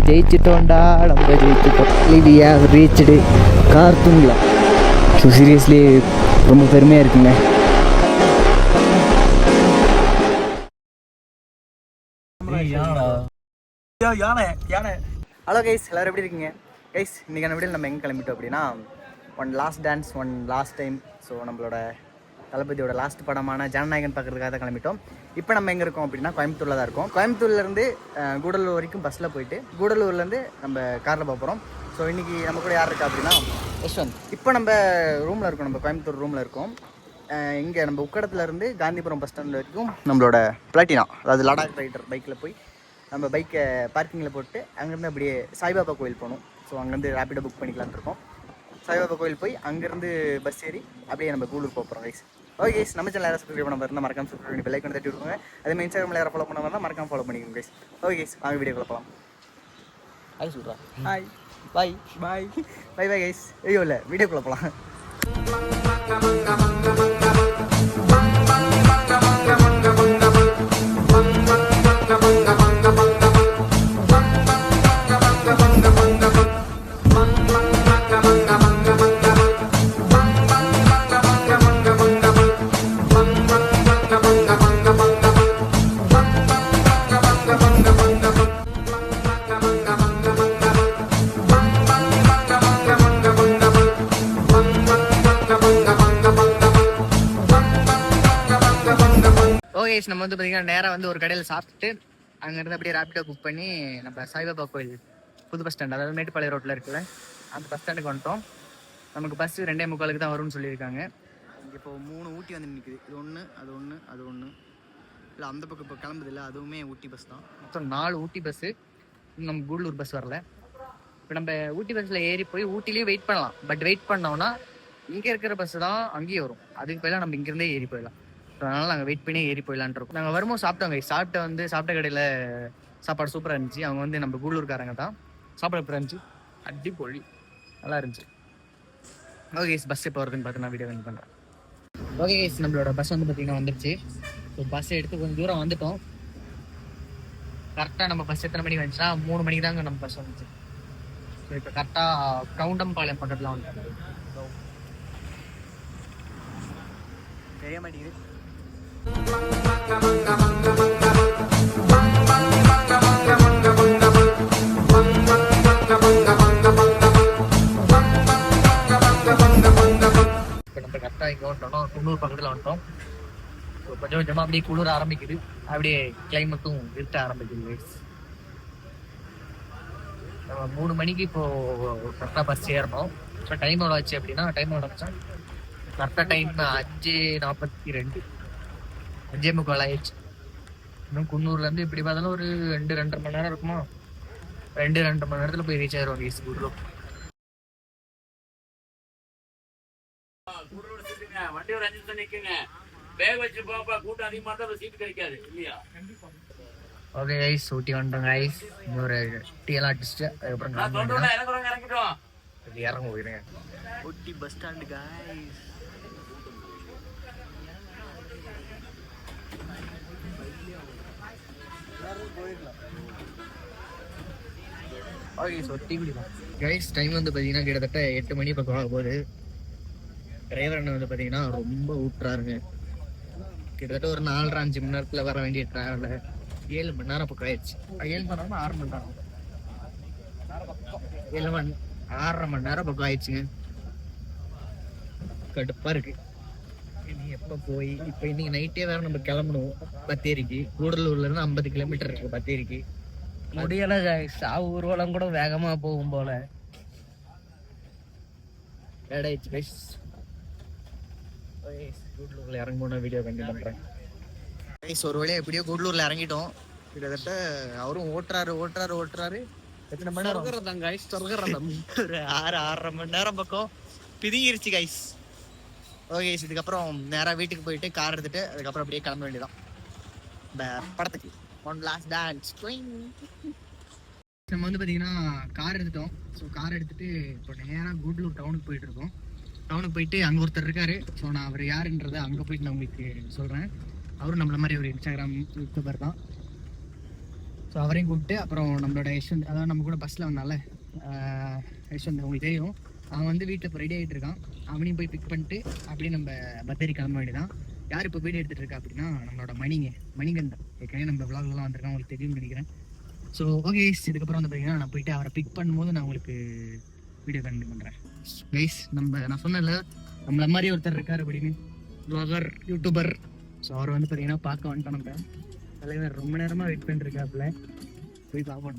ஜெயிச்சிட்டோம்டா, நம்ம ஜெயிச்சிட்டோம். We have reached கார்த்தூங்களா. ஸோ சீரியஸ்லி ரொம்ப பெருமையாக இருக்குங்க. ஹலோ கைஸ், எல்லோரும் எப்படி இருக்கீங்க கைஸ்? இன்றைக்கான வீடியோவில் நம்ம எங்கே கிளம்பிட்டோம் அப்படின்னா, one last dance, one last time. So நம்மளோட தளபதியோட லாஸ்ட் படமான ஜனநாயகன் பார்க்குறதுக்காக தான் கிளம்பிட்டோம். இப்போ நம்ம எங்கே இருக்கோம் அப்படின்னா, கோயம்புத்தூரில் தான் இருக்கோம். கோயம்புத்தூர்லேருந்து கூடலூர் வரைக்கும் பஸ்ஸில் போயிட்டு கூடலூர்லேருந்து நம்ம காரில் போகிறோம். ஸோ இன்றைக்கி நம்ம கூட யார் இருக்கா அப்படின்னா யஷ்வந்த். இப்போ நம்ம ரூமில் இருக்கோம், நம்ம கோயம்புத்தூர் ரூமில் இருக்கோம். இங்கே நம்ம உக்கடத்துலேருந்து காந்திபுரம் பஸ் ஸ்டாண்ட் வரைக்கும் நம்மளோட பிளாட்டினா, அதாவது லடாக் ரைடர் பைக்கில் போய் நம்ம பைக்கை பார்க்கிங்கில் போட்டு அங்கேருந்து அப்படியே சாய்பாபா கோயில் போகணும். ஸோ அங்கேருந்து ரேப்பிடோ புக் பண்ணிக்கலான்னு இருக்கோம். சாய்பாபா கோயில் போய் அங்கேருந்து பஸ் ஏறி அப்படியே நம்ம கூடலூர் போகிறோம் கைஸ். ஓகே கைஸ், நம்ம சேனல் யாரும் சப்ஸ்கிரைப் பண்ண இருந்தால் மறக்காம சப்ஸ்கிரைப் பண்ணி பெல் ஐக்கான் தட்டி விடுங்க. அதே இன்ஸ்டாகிராமில் யாரும் ஃபாலோ பண்ண வந்தால் மறக்காம ஃபாலோ பண்ணிக்கோங்க கைஸ். ஓகே கைஸ், வாங்க வீடியோக்குள்ள போகலாம். ஹாய் சொல்கிறா. Hi bye bye bye bye guys. ஐயோ இல்லை, வீடியோக்குள்ளே போகலாம். நம்ம வந்து பார்த்தீங்கன்னா நேராக வந்து ஒரு கடையில் சாப்பிட்டுட்டு அங்கேருந்து அப்படியே ரேப்பிடோ புக் பண்ணி நம்ம சாய்பாபா கோயில் புது பஸ் ஸ்டாண்ட், அதாவது மேட்டுப்பாளையம் ரோட்டில் இருக்குல்ல, அந்த பஸ் ஸ்டாண்டுக்கு வந்துட்டோம். நமக்கு பஸ்ஸு 2:45 தான் வரும்னு சொல்லியிருக்காங்க. இங்கே இப்போ 3 ஊட்டி வந்து நிற்குது. இது ஒன்று, அது ஒன்று, அது ஒன்று. இல்லை அந்த பக்கம் இப்போ கிளம்புது இல்லை, அதுவுமே ஊட்டி பஸ் தான். மொத்தம் 4 ஊட்டி பஸ்ஸு. நம்ம கூடலூர் பஸ் வரல. இப்போ நம்ம ஊட்டி பஸ்ஸில் ஏறி போய் ஊட்டிலேயே வெயிட் பண்ணலாம். பட் வெயிட் பண்ணோம்னா இங்கே இருக்கிற பஸ்ஸு தான் அங்கேயே வரும். அதுக்கு பதிலாக நம்ம இங்கேருந்தே ஏறி போயிடலாம். அதனால நாங்கள் வெயிட் பண்ணி ஏறி போயிடலான் இருக்கோம். நாங்கள் வரும்போது சாப்பிட்டோங்க. சாப்பிட்ட கடையில் சாப்பாடு சூப்பராக இருந்துச்சு. அவங்க வந்து நம்ம கூடலூர்காரங்க தான். சாப்பாடு எப்படி இருந்துச்சு? அடிப்பொழி, நல்லா இருந்துச்சு. ஓகே கைஸ், பஸ் எப்போ வருதுன்னு பார்த்து நான் வீடியோ வந்து பண்ணுறேன். ஓகே கைஸ், நம்மளோட பஸ் வந்து பார்த்திங்கன்னா வந்துருச்சு. ஸோ பஸ் எடுத்து கொஞ்சம் தூரம் வந்துட்டோம். கரெக்டாக நம்ம பஸ் எத்தனை மணிக்கு வந்துச்சுன்னா 3 மணிக்கு தாங்க நம்ம பஸ் வந்துச்சு. ஸோ இப்போ கரெக்டாக கவுண்டம்பாளையம் பக்கத்தில் வந்துட்டோம். தெரிய மாட்டேங்குது. இப்போ நம்ம கரெக்டாக இங்கே வந்துட்டோம், குன்னூர் பக்கத்தில் வந்துட்டோம். ஸோ கொஞ்சம் கொஞ்சமாக அப்படியே குளிர ஆரம்பிக்குது, அப்படியே கிளைமேட்டும் இருட்ட ஆரம்பிக்குது. நம்ம 3 மணிக்கு இப்போது கரெக்டாக பஸ் ஏறணும். இப்போ டைம் எவ்வளோ ஆச்சு அப்படின்னா, டைம் எவ்வளோ ஆச்சா கரெக்டாக டைம் 5:42, 5:45 ஆயிடுச்சு. இன்னும் குன்னூர்லேருந்து இப்படி பார்த்தாலும் ஒரு 2-2.5 மணி நேரம் இருக்குமா? 2-2.5 மணி நேரத்தில் போய் ரீச் ஆயிடுவாங்க ஈஸ்ட் கூடலூர். வண்டி ஒரு 5 நிமிஷம் நிற்குங்க. பேக் வச்சு போப்பா, கூட்டம் அதிகமாக தான் சீட்டு கிடைக்காது இல்லையா? ஓகே கைஸ், ஊட்டி வந்துட்டோங்க கைஸ். இன்னொரு டீ எல்லாம் அடிச்சுட்டு அதுக்கப்புறம் இறங்கிட்டோம். இறங்க போயிருங்க. Ooty bus stand guys. Guys, time வந்து பார்த்தீங்கன்னா கிட்டத்தட்ட 8 மணி பக்கம் ஆக போகுது. டிரைவர் அண்ணன் வந்து பார்த்தீங்கன்னா ரொம்ப ஊட்டுறாருங்க. கிட்டத்தட்ட ஒரு 4-5 மணி நேரத்தில் வர வேண்டிய டிராவலில் 7 மணி நேரம் பக்கம் ஆயிடுச்சு. 7 மணி நேரமா 6 மணி நேரம்? 6.5 மணி நேரம் பக்கம் ஆயிடுச்சுங்க. கடுப்பா இருக்கு. இனி எப்போ போய் இப்போ இன்னைக்கு நைட்டே வேற நம்ம கிளம்பணும் பத்தேரிக்கு. கூடலூர்ல இருந்து 50 கிலோமீட்டர் இருக்கு பத்தேரிக்கு. முடியல சாவு ஊர்வலம் கூட வேகமா போகும் போல. கூடலூர்ல இறங்கணும், வீடியோ கண்டிப்பா பண்றேன். ஒரு வழியா எப்படியோ கூடலூர்ல இறங்கிட்டோம். கிட்டத்தட்ட அவரும் ஓட்டுறாரு. எத்தனை மணி நேரம்? ஒரு 6-6.5 மணி நேரம் பக்கம் பிதிங்கிருச்சு கைஸ். ஓகே, இதுக்கப்புறம் நேராக வீட்டுக்கு போயிட்டு கார் எடுத்துட்டு அதுக்கப்புறம் அப்படியே கிளம்ப வேண்டியதான் படத்துக்கு. One last dance. நம்ம வந்து பார்த்தீங்கன்னா கார் எடுத்துட்டோம். ஸோ கார் எடுத்துட்டு இப்போ நேராக கூடலூர் டவுனுக்கு போயிட்டு இருக்கோம். டவுனுக்கு போயிட்டு அங்கே ஒருத்தர் இருக்காரு. ஸோ நான் அவர் யாருன்றதை அங்கே போயிட்டு நான் உங்களுக்கு சொல்கிறேன். அவரும் நம்மள மாதிரி ஒரு இன்ஸ்டாகிராம் யூடியூபர் தான். ஸோ அவரையும் கூப்பிட்டு அப்புறம் நம்மளோட யஷ்வந்த், அதாவது நம்ம கூட பஸ்ஸில் வந்தால யஷ்வந்த் உங்களுக்கு தெரியும், அவன் வந்து வீட்டில் இப்போ ரெடி ஆகிட்டு இருக்கான். அவனையும் போய் பிக் பண்ணிட்டு அப்படியே நம்ம பத்தேரி கிளம்ப வேண்டியதான். யார் இப்போ வீடியோ எடுத்துகிட்டு இருக்கா அப்படின்னா நம்மளோட மணிகண்டன். ஏற்கனவே நம்ம விளாக்லாம் வந்திருக்கான், உங்களுக்கு தெரியும்னு நினைக்கிறேன். ஸோ ஓகே இதுக்கப்புறம் வந்து பார்த்தீங்கன்னா நான் போயிட்டு அவரை பிக் பண்ணும்போது நான் உங்களுக்கு வீடியோ கண்டினியூ பண்ணுறேன். கைஸ் நான் சொன்னேன்ல நம்மள மாதிரி ஒருத்தர் இருக்கார் அப்படின்னு, ப்ளாகர் யூடியூபர். ஸோ அவர் வந்து பார்த்தீங்கன்னா பார்க்க வந்துட்டோம். நம்ம தலைவர் ரொம்ப நேரமாக வெயிட் பண்ணிருக்காப்புல, போய் பார்ப்போம்.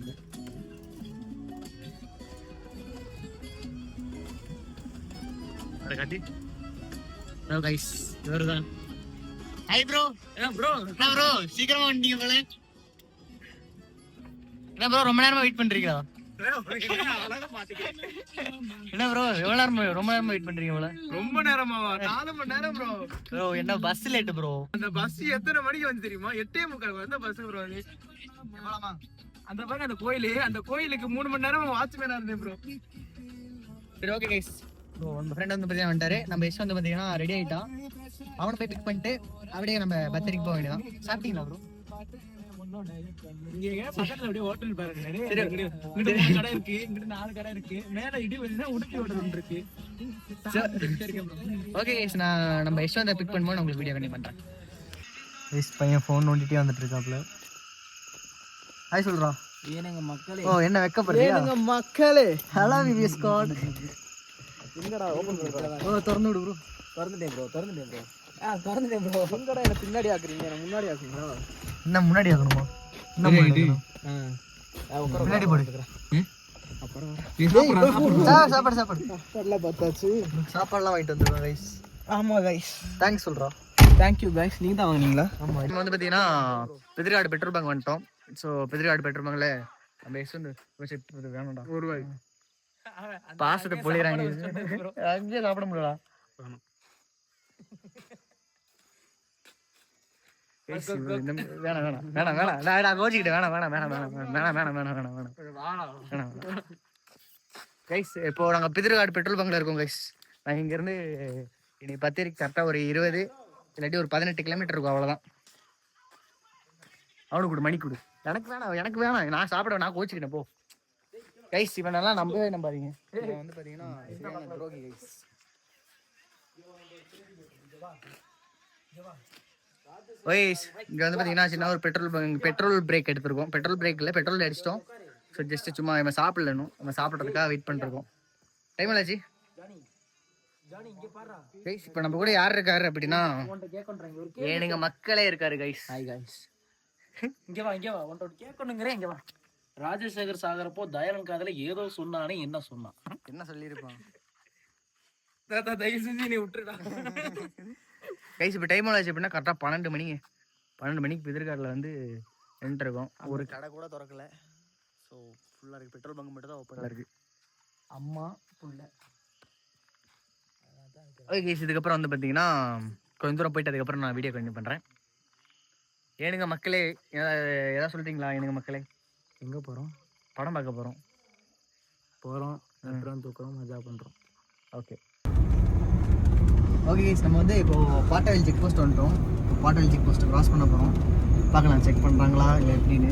அதை காட்டி ஹலோ கைஸ், இவர் தான். Hi bro. என்ன ப்ரோ சீக்கிரமா வந்துட்டீங்க போல. என்ன ப்ரோ ரொம்ப நேரமா வெயிட் பண்றீங்களா? என்ன ப்ரோ எவ்வளவு நேரம், ரொம்ப நேரமா வெயிட் பண்றீங்க போல? ரொம்ப நேரமாவா? 4 மணி நேரம் ப்ரோ. ப்ரோ என்ன பஸ் லேட் ப்ரோ? அந்த பஸ் எத்தனை மணிக்கு வந்து தெரியுமா? 8:45 வந்த பஸ் ப்ரோ. அது அந்த பாருங்க அந்த கோயிலுக்கு 3 மணி நேரம் வாட்ச்மேனா இருந்தேன் ப்ரோ. சரி ஓகே கைஸ், ஸோ நம்ம ஃப்ரெண்ட் வந்து பார்த்தீங்கன்னா வந்துட்டாரு. நம்ம யஷ் வந்து பார்த்தீங்கன்னா ரெடி ஆகிட்டான். அவனை போய் பிக் பண்ணிட்டு அப்படியே நம்ம பத்திரிக்கு போக வேண்டியதான். சாப்பிட்டீங்களா ப்ரோ? இங்க பக்கத்துல அப்படியே ஹோட்டல் பாருங்க, இங்கிட்டு 3 கடை இருக்கு, இங்கிட்டு 4 கடை இருக்கு, மேல இடி வந்து உடுப்பி ஹோட்டல் இருக்கு. ஓகே கைஸ், நான் நம்ம யஷ் வந்து பிக் பண்ணும்போது நான் உங்களுக்கு வீடியோ கண்டினியூ பண்ணுறேன். கைஸ் பையன் ஃபோன் நோண்டிட்டே வந்துட்டு இருக்காப்புல. ஹாய் சொல்கிறான். ஏனுங்க மக்களே. ஓ என்ன வெக்கப்படுறியா? ஏனுங்க மக்களே. Hello VVS squad. எங்கடா ஓபன் பண்றா? ஓ திறந்து விடு ப்ரோ. திறந்துட்டேன் ப்ரோ. திறந்துட்டேன் ப்ரோ. எங்கடா என்ன பின்னாடி ஆக்குறீங்க? என்ன முன்னாடி ஆக்குறீங்களா? என்ன முன்னாடி ஆகணுமா? என்ன முன்னாடி? முன்னாடி போடு. சாப்பாடு சாப்பாடுலாம் பார்த்தாச்சு. சாப்பாடுலாம் வாங்கிட்டு வந்துடுறோம் கைஸ். ஆமா கைஸ், தேங்க்ஸ் சொல்கிறோம். Thank you guys. நீங்க தான் வாங்குனீங்களா? ஆமாம், நம்ம வந்து பார்த்தீங்கன்னா பெதிர்காடு பெட்ரோல் பங்க் வந்துட்டோம். ஸோ பெதிர்காடு பெட்ரோல் பங்கில் நம்ம எஸ் வந்து வேணும்டா ₹1 பாசத்தை பொழிறாங்க. அங்கேயே சாப்பிட முடியல. வேணாம் கோச்சிக்கிட்டு வேணாம். கைஸ் இப்போ நாங்கள் பெதிர்காடு பெட்ரோல் பங்கில் இருக்கோம் கைஸ். நாங்கள் இங்கேருந்து இன்னைக்கு பத்தேரிக்கு கரெக்டாக ஒரு 20 இல்லாட்டி ஒரு 18 கிலோமீட்டர் இருக்கும், அவ்வளோதான். அவனுக்கு கொடு, மணி கொடு. எனக்கு வேணாம், நான் சாப்பிட, நான் கோச்சிக்கிட்டேன் போ. கைஸ் இவனெல்லாம் நம்பவே நம்பாதீங்க. இவன் வந்து பார்த்தீங்கன்னா துரோகி கைஸ். கைஸ் இங்கே வந்து பார்த்தீங்கன்னா சின்ன ஒரு பெட்ரோல் பிரேக் எடுத்துருக்கோம். பெட்ரோல் பிரேக்கில் பெட்ரோல் அடிச்சிட்டோம். ஸோ ஜஸ்ட் சும்மா நம்ம சாப்பிடணும், நம்ம சாப்பிட்றதுக்காக வெயிட் பண்ணிருக்கோம். டைம் ஆச்சு கைஸ். இப்போ நம்ம கூட யார் இருக்காரு அப்படின்னா ஏனுங்க மக்களே இருக்காரு கைஸ். Hi guys. இங்க வா உன்கிட்ட கேட்கணுங்கிறேன். இங்க வா. ராஜசேகர் சாகரப்போ தயாளன் காதல ஏதோ சொன்னானே, என்ன சொன்னான்? என்ன சொல்லியிருப்பான்? தயவு செஞ்சு நீ விட்டுடா கைஸ். இப்போ டைம் ஆச்சு அப்படின்னா கரெக்டாக 12 மணிக்கு பெதிர்காட்டில் வந்து நின்றுருக்கோம். ஒரு கடை கூட திறக்கல. ஸோ ஃபுல்லாக இருக்குது, பெட்ரோல் பங்க் மட்டும் தான் ஓப்பனாக இருக்குது. அம்மா புள்ள. ஓகே கைஸ், இதுக்கப்புறம் வந்து பார்த்தீங்கன்னா கொஞ்சம் தூரம் போயிட்டு அதுக்கப்புறம் நான் வீடியோ கண்டினியூ பண்ணுறேன். ஏனுங்க மக்களே ஏதாவது சொல்கிறீங்களா? ஏனுங்க மக்களே எங்கே போகிறோம்? படம் பார்க்க போகிறோம். அப்புறம் தூக்குறோம், மஜா பண்ணுறோம். ஓகே கைஸ், நம்ம வந்து இப்போது பாட்டவேல் செக் போஸ்ட் வந்துட்டோம். பாட்டவேல் செக் போஸ்ட்டு க்ராஸ் பண்ண போகிறோம். பார்க்கலாம் செக் பண்ணுறாங்களா இல்லை எப்படின்னு.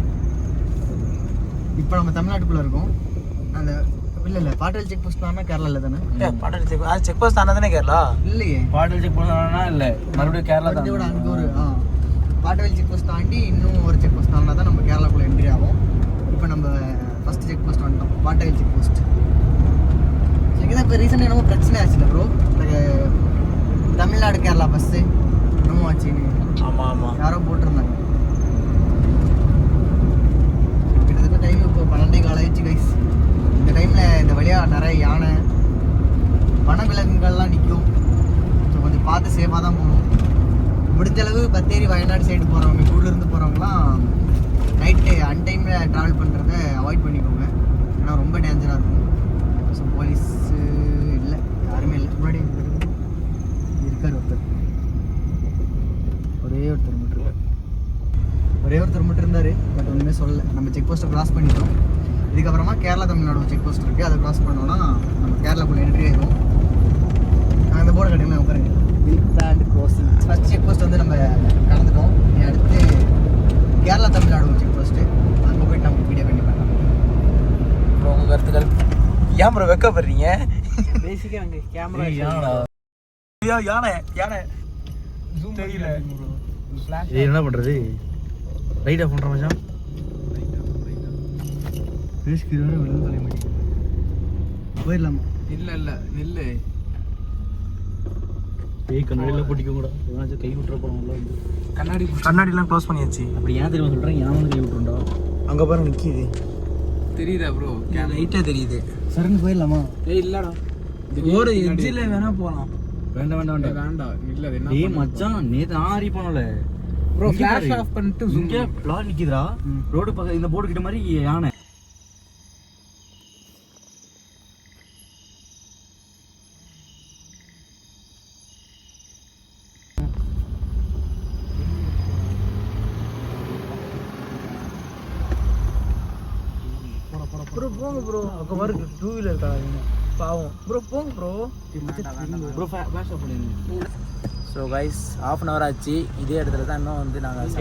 இப்போ நம்ம தமிழ்நாட்டுக்குள்ளே இருக்கோம். அந்த இல்லை பாட்டவேல் செக் போஸ்ட் தானே கேரளாவில் தானே? பாட்டல் செக் போஸ்ட் தானே கேரளா? இல்லையே, பாட்டல் செக் போஸ்ட் இல்லை, மறுபடியும் கேரளா தான். இதோட அங்கே ஒரு பாட்டவேல் செக் போஸ்ட் தாண்டி இன்னும் ஒரு செக் போஸ்ட் தாண்டினா தான் நம்ம கேரளாக்குள்ளே என்ட்ரி ஆகும். இப்போ நம்ம ஃபஸ்ட் செக் போஸ்ட் வந்துட்டோம், பாட்டவேல் செக் போஸ்ட். இங்கே தான் இப்போ ரீசெண்டாக என்னமோ பிரச்சனை ஆச்சுல்ல ப்ரோ, தமிழ்நாடு கேரளா பஸ்ஸு என்னமோ ஆச்சுன்னு. ஆமாம் யாரோ போட்டிருந்தாங்க. கிட்டத்தட்ட டைம் இப்போ 12 ஆயிடுச்சு கைஸ். இந்த டைமில் இந்த வழியாக நிறைய யானை வனவிலங்குகள்லாம் நிற்கும். ஸோ கொஞ்சம் பார்த்து சேஃபாக தான் போகணும். முடிஞ்சளவு பத்தேரி வயநாடு சைடு போகிறவங்க, ஊர்லேருந்து போகிறவங்களாம் நைட்டு அன்டைமில் ட்ராவல் பண்ணுறத அவாய்ட் பண்ணிக்கோங்க. ஏன்னா ரொம்ப டேஞ்சராக இருக்கும். ஸோ போலீஸு இல்லை, யாருமே இல்லை. முன்னாடி இருக்கார் ஒரே ஒருத்தர் மட்டும் இருந்தார். பட் ஒன்றுமே சொல்லலை. நம்ம செக் போஸ்ட்டை க்ராஸ் பண்ணிட்டோம். இதுக்கப்புறமா கேரளா தமிழ்நாடு செக் போஸ்ட் இருக்குது, அதை க்ராஸ் பண்ணோன்னா நம்ம கேரளாக்குள்ளே என்ட்ரி ஆகிடும். அந்த போர்டு கட்டிங்கன்னா உட்காருங்க, வில்பேண்ட் க்ராசிங். ஃபஸ்ட் செக் போஸ்ட் வந்து நம்ம கடந்துட்டோம். அடுத்து கேரளா தமிழ்நாடு செக் போஸ்ட்டு, அங்கே போய்ட்டு ஏன் ப்ரோ வெக்கப்படுறீங்க? பேசிக்கா அங்க கேமரா ஐயோ யானை யானை தெரியல. என்ன பண்றது? ரைட் ஆஃப் பண்ற மச்சான். போயிடலாமா? இல்ல நில்லு. கண்ணாடியில் போட்டிக்க கூட ஏதாச்சும் கை விட்டுற போகிறோம்ல வந்து கண்ணாடிலாம் க்ளோஸ் பண்ணியாச்சு. அப்படி ஏன் தெரியுமா சொல்கிறேன்? ஏன் வந்து கை விட்டுருண்டா அங்கே பாருங்க நிற்கிது. தெரியுதா ப்ரோ? லைட்டாக தெரியுது. சரக்கு போயிடலாமா? இல்லடா ஒரு எட்ஜில் வேணா போகலாம். வேண்டாம் இல்ல டேய் மச்சான், நேத்து நான் ஆறி போனல ப்ரோ. ஃபிளாஷ் ஆஃப் பண்ணிட்டு இங்க லாரி நிக்குதுடா ரோடு பக்கம். இந்த போர்டு கிட்ட மாதிரி யானை. ப்ரோ போங்க ப்ரோ. அங்கே பாரு 2 வீலர் காரங்க பாவம். ப்ரோ போங்க ப்ரோ. ப்ரோ ஃபிளாஷ் ஆஃப் பண்ணுங்க. ஸோ கைஸ் ½ hour ஆச்சு. இதே இடத்துல தான் இன்னும் வந்து நாங்கள்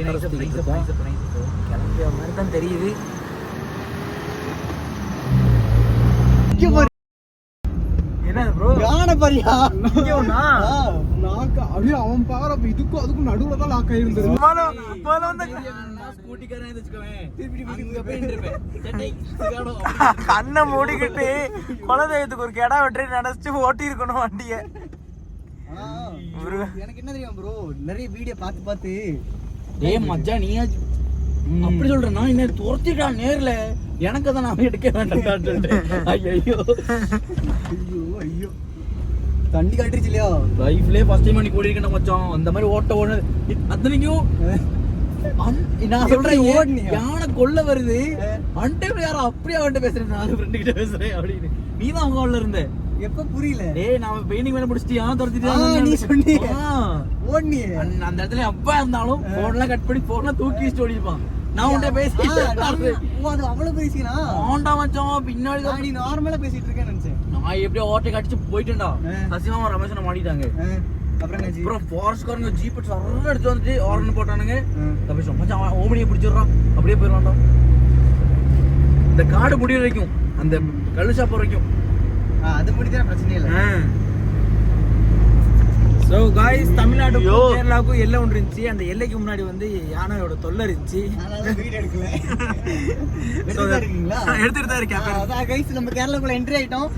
கிளம்பிய மாதிரி தான் தெரியுது. என்ன ப்ரோ யானை பாரியா? அப்படியே அவன் பாக்குறப்ப இதுக்கும் அதுக்கும் நடுவுல தான் லாக் ஆயிருந்தது. கண்ணை மூடிக்கிட்டு குலதெய்வத்துக்கு ஒரு கெடா வெற்றி நினைச்சு ஓட்டி இருக்கணும் வண்டிய. எனக்கு என்ன தெரியும் ப்ரோ, நிறைய வீடியோ பார்த்து டேய் மச்சான், நீ அப்படி சொல்றேன். நான் என்ன துரத்திட்டா நேர்ல எனக்கு தான் நான் எடுக்க வேண்டாம். ஐயோ ஐயோ தண்ணி காட்டுருச்சு இல்லையா? லைஃப்லயே ஃபர்ஸ்ட் டைம் நீ ஓடிருக்கேன் மச்சான். அந்த மாதிரி ஓட அத்தனைக்கும் நான் சொல்றேன் யானை கொல்ல வருது. அன்டைம்ல யாரும் அப்படியே அவன்கிட்ட பேசுறேன், நான் ஃப்ரெண்டு கிட்ட பேசுறேன் அப்படின்னு. நீ தான் அவங்க உள்ள இருந்த. எப்ப புரியல? ஏய் நான் பெயிண்டிங் வேலை முடிச்சிட்டு யானை துரத்திட்டு நீ சொன்னீங்க ஓடுனீ. அந்த இடத்துல அப்பா இருந்தாலும் போன்லாம் கட் பண்ணி போன்லாம் தூக்கி வச்சுட்டு ஓடிப்பான். நான் உன்கிட்ட பேசிட்டு அது அவ்வளவு பேசினா ஆண்டா மச்சான். பின்னாடி தான் நீ நார்மலா பேசிட்டு இருக்கேன்னு நினைச்சேன். நான் எப்படியோ ஓட்டை கடிச்சு போயிட்டேன்டா. சசிமா ரமேஷனை மாட்டிட்டாங்க. அப்புறம் ஃபாரஸ்ட்காரங்க ஜீப் சரன்னு எடுத்து வந்துட்டு ஆர்ன் போட்டானுங்க. தப்பிச்சோம் மச்சான். ஓமனியை பிடிச்சிடுறான், அப்படியே போயிடலாம்டா. இந்த காடு முடிய வரைக்கும், அந்த கல்லு ஷாப் வரைக்கும் அது முடிஞ்சா பிரச்சனை இல்லை. ஸோ காய்ஸ், தமிழ்நாட்டுக்கும் கேரளாவுக்கும் எல்லை ஒன்று இருந்துச்சு. அந்த எல்லைக்கு முன்னாடி வந்து யானையோட தொல்லை இருந்துச்சு. எடுத்துட்டு தான் இருக்கேன். நம்ம கேரளாக்குள்ள என்ட்ரி ஆயிட்டோம்.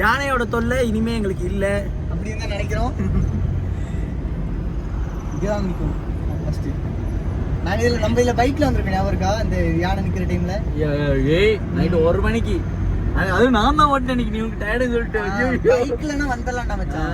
யானையோட தொல்லை இனிமே எங்களுக்கு இல்ல அப்படின்னு தான் நினைக்கிறோம். இதுதான் நிற்கும் ஃபர்ஸ்ட். நாங்கள் இதில் நம்ம இதில் பைக்கில் வந்திருக்கோம். ஞாபகம் இருக்கா அந்த யானை நிற்கிற டைம்ல? ஏய் நைட்டு 1 மணிக்கு. அது நான் தான் ஓட்டேன். நீ உனக்கு டயர்டு சொல்லிட்டு பைக்லன்னா வந்தலாம்டா மச்சான்.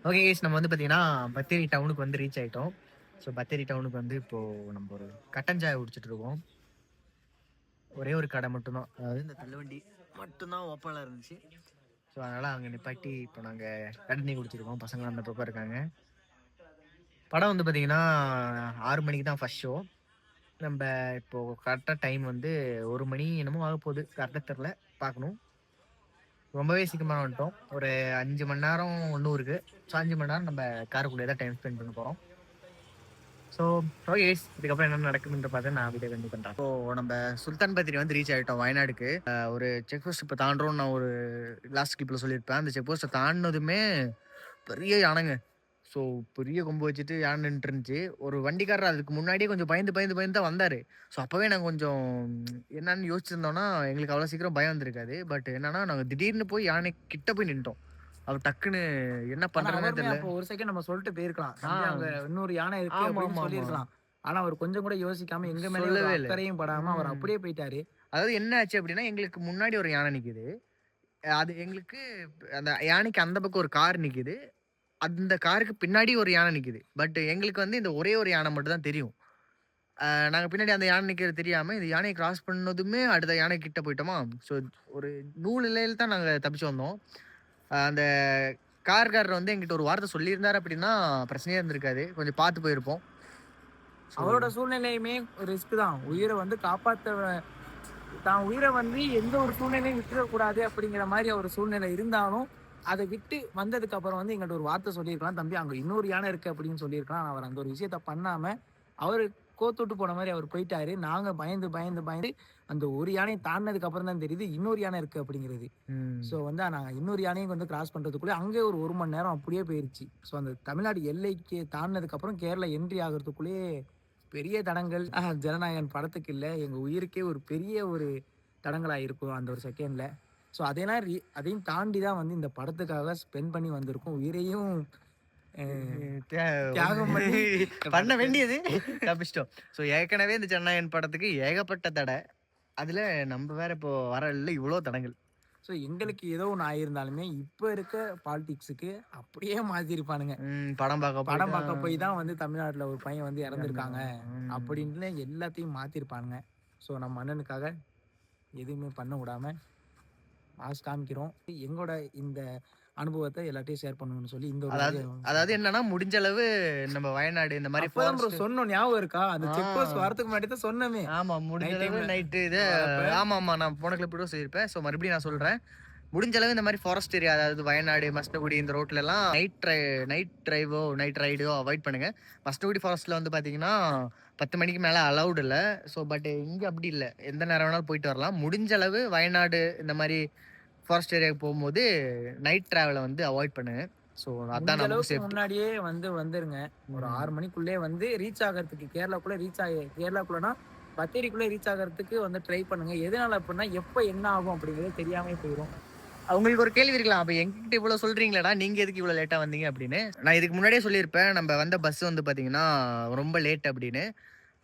ஓகே கைஸ், நம்ம வந்து பார்த்தீங்கன்னா பத்தேரி டவுனுக்கு வந்து ரீச் ஆகிட்டோம். ஸோ பத்தேரி டவுனுக்கு வந்து இப்போது நம்ம ஒரு கட்டன் சாய் குடிச்சிட்டு இருக்கோம். ஒரே ஒரு கடை மட்டும்தான், அதாவது இந்த தள்ளுவண்டி மட்டும்தான் ஓப்பனில் இருந்துச்சு. ஸோ அதனால் அங்கே நிப்பாட்டி இப்போ நாங்கள் கடனி குடிச்சிருக்கோம். பசங்களாம் அந்த பக்கம் இருக்காங்க. படம் வந்து பார்த்திங்கன்னா 6 மணிக்கு தான் ஃபஸ்ட் ஷோ. நம்ம இப்போது கரெக்டாக டைம் வந்து 1 மணி என்னமோ ஆக போகுது, கரெக்டாக தெரில, பார்க்கணும். ரொம்பவே சீக்கிரமாக வந்துட்டோம். ஒரு 5 மணி நேரம் ஒன்றும் இருக்குது. ஸோ 5 மணி நேரம் நம்ம காருக்குள்ளே தான் டைம் ஸ்பெண்ட் பண்ண போகிறோம். ஸோ ஓகே, இதுக்கப்புறம் என்ன நடக்குதுன்ற பார்த்து நான் வீடியோ கண்டிப்பாக பண்ணுறேன். ஸோ நம்ம சுல்தான் பத்திரி வந்து ரீச் ஆகிட்டோம் வயநாடுக்கு. ஒரு செக் போஸ்ட் இப்போ தாண்டுறோம். நான் ஒரு லாஸ்ட் கிளிப்பில் சொல்லியிருப்பேன். அந்த செக் போஸ்ட்டை தாண்டினதுமே பெரிய யானைங்க. ஸோ பெரிய கொம்பு வச்சுட்டு யானை நின்றுட்டு இருந்துச்சு. ஒரு வண்டிக்காரர் அதுக்கு முன்னாடியே கொஞ்சம் பயந்து தான் வந்தார். ஸோ அப்போவே நாங்கள் கொஞ்சம் என்னன்னு யோசிச்சிருந்தோம்னா எங்களுக்கு அவ்வளோ சீக்கிரம் பயம் வந்திருக்காது. பட் என்னன்னா நாங்கள் திடீர்னு போய் யானை கிட்ட போய் நின்ட்டோம். அவர் டக்குன்னு என்ன பண்றதுன்னு தெரியல. ஒரு செகண்ட் நம்ம சொல்லிட்டு போயிருக்கலாம், அங்க இன்னொரு யானை இருக்கு அப்படின்னு சொல்லிருக்கலாம். ஆனா அவர் கொஞ்சம் கூட யோசிக்காம எங்க மேல அக்கறையும் படாம அவர் அப்படியே போயிட்டாரு. அதாவது என்ன ஆச்சு அப்படின்னா, எங்களுக்கு முன்னாடி ஒரு யானை நிக்குது. அது எங்களுக்கு அந்த யானைக்கு அந்த பக்கம் ஒரு கார் நிக்குது. அந்த காருக்கு பின்னாடி ஒரு யானை நிக்குது. பட் எங்களுக்கு வந்து இந்த ஒரே ஒரு யானை மட்டும் தான் தெரியும். நாங்கள் பின்னாடி அந்த யானை நிற்கிறது தெரியாமல் இந்த யானையை கிராஸ் பண்ணதுமே அடுத்த யானை கிட்ட போயிட்டோமா. ஸோ ஒரு நூல் நிலையில் தான் நாங்கள் தப்பிச்சு வந்தோம். அந்த கார்காரர் வந்து எங்கிட்ட ஒரு வார்த்தை சொல்லியிருந்தார் அப்படின்னா பிரச்சனையே இருந்திருக்காது, கொஞ்சம் பார்த்து போயிருப்போம். அவரோட சூழ்நிலையுமே ரிஸ்க் தான். உயிரை வந்து காப்பாற்ற தான் உயிரை வந்து எந்த ஒரு சூழ்நிலையும் விட்டுறக்கூடாது அப்படிங்கிற மாதிரி ஒரு சூழ்நிலை இருந்தாலும் அதை விட்டு வந்ததுக்கு அப்புறம் வந்து எங்கள்கிட்ட ஒரு வார்த்தை சொல்லியிருக்கலாம், தம்பி அங்கே இன்னொரு யானை இருக்கு அப்படின்னு சொல்லியிருக்கலாம். அவர் அந்த ஒரு விஷயத்த பண்ணாம அவர் கோத்துட்டு போன மாதிரி அவர் போயிட்டாரு. நாங்கள் பயந்து பயந்து பயந்து அந்த ஒரு யானையை தாண்டினதுக்கு அப்புறம் தான் தெரியுது இன்னொரு யானை இருக்கு அப்படிங்கிறது. ஸோ வந்து நாங்கள் இன்னொரு யானையும் வந்து கிராஸ் பண்ணுறதுக்குள்ளே அங்கே ஒரு மணி நேரம் அப்படியே போயிடுச்சு. ஸோ அந்த தமிழ்நாடு எல்லைக்கு தாண்டினதுக்கு அப்புறம் கேரளா என்ட்ரி ஆகிறதுக்குள்ளேயே பெரிய தடங்கள் ஜனநாயகன் படத்துக்கு இல்லை, எங்கள் உயிருக்கே ஒரு பெரிய ஒரு தடங்களாக இருக்கும் அந்த ஒரு செகண்டில். ஸோ அதையும் தாண்டி தான் வந்து இந்த படத்துக்காக ஸ்பெண்ட் பண்ணி வந்திருக்கோம். உயிரையும் தியாகம் பண்ண வேண்டியது தப்பிச்சிட்டோம். ஸோ ஏற்கனவே இந்த ஜனநாயகன் படத்துக்கு ஏகப்பட்ட தடை, அதில் நம்ம வேற இப்போ வரல இவ்வளோ தடங்கள். ஸோ எங்களுக்கு ஏதோ ஒன்று ஆயிருந்தாலுமே இப்போ இருக்க பாலிடிக்ஸுக்கு அப்படியே மாற்றிருப்பானுங்க. படம் பார்க்க போய் தான் வந்து தமிழ்நாட்டில் ஒரு பையன் வந்து இறந்துருக்காங்க அப்படின்னு எல்லாத்தையும் மாற்றிருப்பானுங்க. ஸோ நம்ம அண்ணனுக்காக எதுவுமே பண்ண விடாம மாஸ் காமிக்கிறோம். எங்களோட இந்த அனுபவத்தை எல்லாத்தையும் ஷேர் பண்ணணும்னு சொல்லி இந்த அதாவது என்னன்னா முடிஞ்ச அளவு நம்ம வயநாடு இந்த மாதிரி சொன்னோம், ஞாபகம் இருக்கா? அந்த செக் போஸ்ட் வரதுக்கு முன்னாடி தான் சொன்னமே. ஆமா, முடிஞ்ச அளவு நைட்டு இது ஆமா நான் போன கிளப் கூட சொல்லியிருப்பேன். ஸோ மறுபடியும் நான் சொல்றேன், முடிஞ்ச அளவு இந்த மாதிரி ஃபாரஸ்ட் ஏரியா, அதாவது வயநாடு மஸ்தகுடி இந்த ரோட்ல எல்லாம் நைட் ரைடோ அவாய்ட் பண்ணுங்க. மஸ்தகுடி ஃபாரஸ்ட்ல வந்து பாத்தீங்கன்னா 10 மணிக்கு மேல அலௌட் இல்லை. ஸோ பட் இங்க அப்படி இல்லை, எந்த நேரம் வேணாலும் போயிட்டு வரலாம். முடிஞ்ச அளவு வயநாடு இந்த மாதிரி ஃபாரஸ்ட் ஏரியாவுக்கு போகும்போது நைட் டிராவலை வந்து அவாய்ட் பண்ணுங்க. ஸோ அதான் நமக்கு சேஃப்டி. முன்னாடியே வந்துருங்க, ஒரு 6 மணிக்குள்ளே வந்து ரீச் ஆகிறதுக்கு கேரளாக்குள்ளனா பத்தேரிக்குள்ளே ரீச் ஆகிறதுக்கு வந்து ட்ரை பண்ணுங்க. எதனால அப்படின்னா எப்போ என்ன ஆகும் அப்படிங்கிறது தெரியாம போயிடும். அவங்களுக்கு ஒரு கேள்வி இருக்கலாம், அப்போ எங்ககிட்ட இவ்வளோ சொல்றீங்களா, நீங்க எதுக்கு இவ்வளோ லேட்டாக வந்தீங்க அப்படின்னு. நான் இதுக்கு முன்னாடியே சொல்லியிருப்பேன், நம்ம வந்த பஸ் வந்து பார்த்தீங்கன்னா ரொம்ப லேட் அப்படின்னு.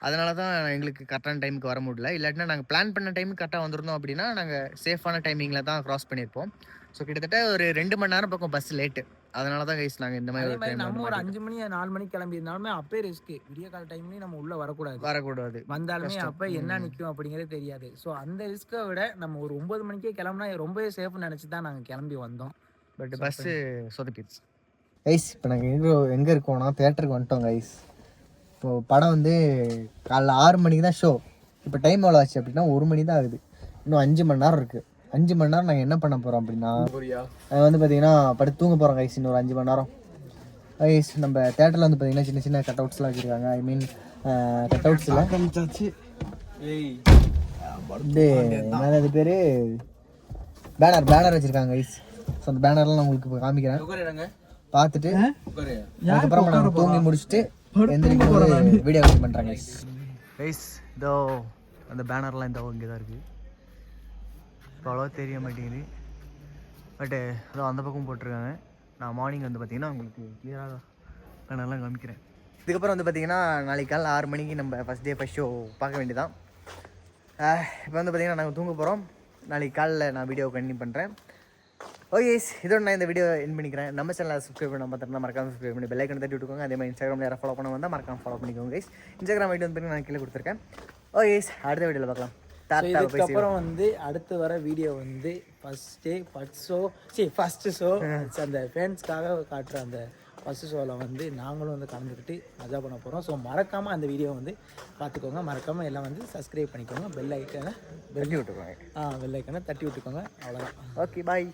அதனால தான் எங்களுக்கு கரெக்டான டைமுக்கு வர முடியல. இல்லாட்டினா நாங்கள் பிளான் பண்ண டைமுக்கு கரெக்டாக வந்திருந்தோம் அப்படின்னா நாங்கள் சேஃபான டைமிங்கில் தான் க்ராஸ் பண்ணியிருப்போம். ஸோ கிட்டத்தட்ட ஒரு 2 மணி நேரம் பக்கம் பஸ் லேட்டு. அதனால தான் கைஸ் நாங்கள் இந்த மாதிரி நம்ம ஒரு 5 மணி 4 மணிக்கு கிளம்பி இருந்தாலுமே அப்பே ரிஸ்க். விடிய கால டைம்லேயும் நம்ம உள்ளே வரக்கூடாது. வந்தாலுமே அப்போ என்ன நிற்கும் அப்படிங்கிறது தெரியாது. ஸோ அந்த ரிஸ்க்கை விட நம்ம ஒரு 9 மணிக்கே கிளம்புனா ரொம்பவே சேஃப்னு நினச்சி தான் நாங்கள் கிளம்பி வந்தோம். பட் பஸ்ஸு சொதப்பிடுச்சு கைஸ். இப்போ நாங்கள் எங்கே இருக்கோம்னா தேட்டருக்கு வந்துட்டோம் கைஸ். இப்போது படம் வந்து காலைல 6 மணிக்கு தான் ஷோ. இப்போ டைம் எவ்வளோ ஆச்சு அப்படின்னா 1 மணி தான் ஆகுது. இன்னும் 5 மணி நேரம் இருக்குது. 5 மணி நேரம் நாங்கள் என்ன பண்ண போகிறோம் அப்படின்னா வந்து பார்த்தீங்கன்னா படுத்து தூங்க போகிறோம் கைஸ். இன்னொரு 5 மணி நேரம் கைஸ். நம்ம தேட்டரில் வந்து பார்த்தீங்கன்னா சின்ன சின்ன கட் அவுட்ஸ்லாம் வச்சுருக்காங்க. ஐ மீன் கட் அவுட்ஸில் இது என்னது பேர் பேனர் வச்சுருக்காங்க கைஸ். ஸோ அந்த பேனர்லாம் நான் உங்களுக்கு இப்போ காமிக்கிறேன், பார்த்துட்டு அதுக்கப்புறம் நாங்கள் தூங்கி முடிச்சுட்டு வீடியோ பண்ணுறாங்க கைஸ். இதோ அந்த பேனர்லாம் இந்த இங்கே தான் இருக்குது. இப்போ அவ்வளோ தெரிய மாட்டேங்குது, பட்டு அதோ அந்த பக்கம் போட்டிருக்காங்க. நான் மார்னிங் வந்து பார்த்தீங்கன்னா உங்களுக்கு கிளியராக பேனர்லாம் காமிக்கிறேன். இதுக்கப்புறம் வந்து பார்த்தீங்கன்னா நாளைக்கு காலைல 6 மணிக்கு நம்ம ஃபஸ்ட் ஷோ பார்க்க வேண்டியதான். இப்போ வந்து பார்த்தீங்கன்னா நாங்கள் தூங்க போகிறோம். நாளைக்கு காலைல நான் வீடியோ கண்டினியூ பண்ணுறேன். ஓகே இதோட நான் இந்த வீடியோ என் பண்ணிக்கிறேன். நம்ம சேனலை சப்ஸ்கிரைப் பண்ண பார்த்துட்டு மறக்காம சப்ஸ்கிரைப் பண்ணி பெல் ஐக்கன் தட்டி விட்டுக்கோங்க. அதே மாதிரி இன்ஸ்டாகிராமில் யாரை ஃபாலோ பண்ண வந்தால் மறக்காம ஃபாலோ பண்ணிக்கோங்க கைஸ். இன்ஸ்டாகிராம் ஐடி வந்து நான் கீழே கொடுத்துருக்கேன். ஓகே அடுத்த வீடியோவில் பார்க்கலாம். இதுக்கப்புறம் வந்து அடுத்து வர வீடியோ வந்து ஃபர்ஸ்ட் ஷோ அந்த ஃபேன்ஸ்க்காக காட்டுற அந்த ஃபர்ஸ்ட் ஷோவில் வந்து நாங்களும் வந்து கலந்துக்கிட்டு மஜா பண்ண போகிறோம். ஸோ மறக்காமல் அந்த வீடியோ வந்து பார்த்துக்கோங்க. மறக்காமல் எல்லாம் வந்து சப்ஸ்கிரைப் பண்ணிக்கோங்க. பெல் ஐக்கனை தட்டி விட்டுக்கோங்க. அவ்வளோதான். Okay bye.